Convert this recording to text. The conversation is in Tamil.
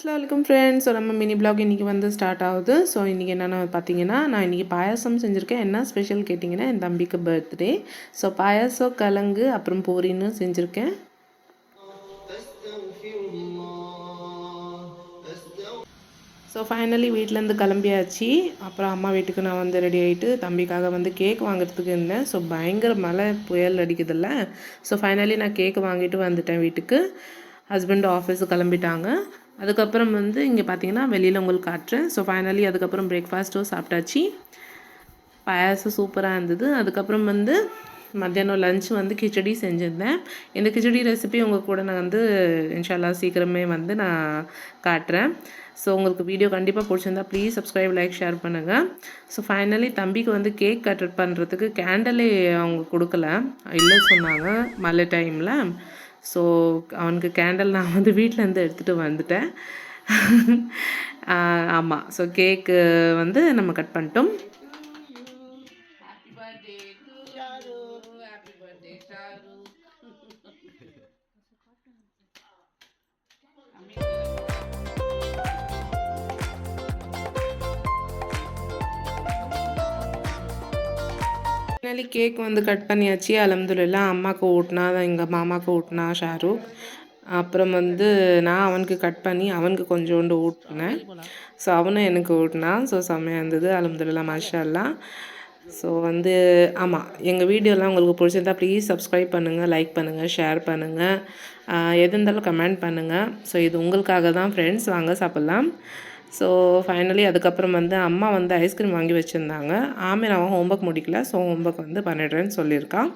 அஸ்ஸலாமு அலைக்கும் ஃப்ரெண்ட்ஸ். ஸோ நம்ம மினி பிளாக் இன்றைக்கி வந்து ஸ்டார்ட் ஆகுது. ஸோ இன்றைக்கி என்னென்னு பார்த்தீங்கன்னா, நான் இன்றைக்கி பாயாசம் செஞ்சுருக்கேன். என்ன ஸ்பெஷல் கேட்டிங்கன்னா, என் தம்பிக்கு பர்த்டே. ஸோ பாயாசம், கிழங்கு, அப்புறம் பூரின்னு செஞ்சுருக்கேன். ஸோ ஃபைனலி வீட்டிலேருந்து கிளம்பியாச்சு. அப்புறம் அம்மா வீட்டுக்கு நான் வந்து ரெடி ஆகிட்டு தம்பிக்காக வந்து கேக் வாங்குறதுக்கு இருந்தேன். ஸோ பயங்கர மழை புயல் அடிக்குதில்ல. ஸோ ஃபைனலி நான் கேக் வாங்கிட்டு வந்துட்டேன் வீட்டுக்கு. ஹஸ்பண்ட் ஆஃபீஸுக்கு கிளம்பிட்டாங்க. அதுக்கப்புறம் வந்து இங்கே பார்த்தீங்கன்னா வெளியில் உங்களுக்கு காட்டுறேன். ஸோ ஃபைனலி அதுக்கப்புறம் பிரேக்ஃபாஸ்ட்டும் சாப்பிட்டாச்சு. பாயாசம் சூப்பராக இருந்தது. அதுக்கப்புறம் வந்து மத்தியானம் லஞ்ச் வந்து கிச்சடி செஞ்சுருந்தேன். இந்த கிச்சடி ரெசிபி உங்கள் கூட நான் வந்து இன்ஷால்லா சீக்கிரமே வந்து நான் காட்டுறேன். ஸோ உங்களுக்கு வீடியோ கண்டிப்பாக பிடிச்சிருந்தா ப்ளீஸ் சப்ஸ்கிரைப், லைக், ஷேர் பண்ணுங்கள். ஸோ ஃபைனலி தம்பிக்கு வந்து கேக் கட் பண்ணுறதுக்கு கேண்டலே அவங்க கொடுக்கல, இல்லை சொன்னாங்க மழை டைமில். ஸோ அவனுக்கு கேண்டல் நான் வந்து வீட்டிலேருந்து எடுத்துகிட்டு வந்துட்டேன். ஆமாம். ஸோ கேக்கு வந்து நம்ம கட் பண்ணிட்டோம். ஃபைனலி கேக் வந்து கட் பண்ணியாச்சு. அல்ஹம்துலில்லாஹ். அம்மாவுக்கு ஊட்டினா, எங்கள் மாமாவுக்கு ஊட்டினா ஷாருக். அப்புறம் வந்து நான் அவனுக்கு கட் பண்ணி அவனுக்கு கொஞ்சோண்டு ஊட்டினேன். ஸோ அவனும் எனக்கு ஊட்டினான். ஸோ செம்மையாக இருந்தது. அல்ஹம்துலில்லாஹ், மாஷா அல்லாஹ். ஸோ வந்து ஆமாம், எங்கள் வீடியோலாம் உங்களுக்கு பிடிச்சிருந்தா ப்ளீஸ் சப்ஸ்கிரைப் பண்ணுங்கள், லைக் பண்ணுங்கள், ஷேர் பண்ணுங்கள், எது இருந்தாலும் கமெண்ட் பண்ணுங்கள். ஸோ இது உங்களுக்காக தான் ஃப்ரெண்ட்ஸ். வாங்க சாப்பிட்லாம். ஸோ ஃபைனலி அதுக்கப்புறம் வந்து அம்மா வந்து ஐஸ்கிரீம் வாங்கி வச்சுருந்தாங்க. ஆமீர் அவன் ஹோம்ஒர்க் முடிக்கல. ஸோ ஹோம்ஒர்க் வந்து பண்ணிடுறேன்னு சொல்லியிருக்கான்.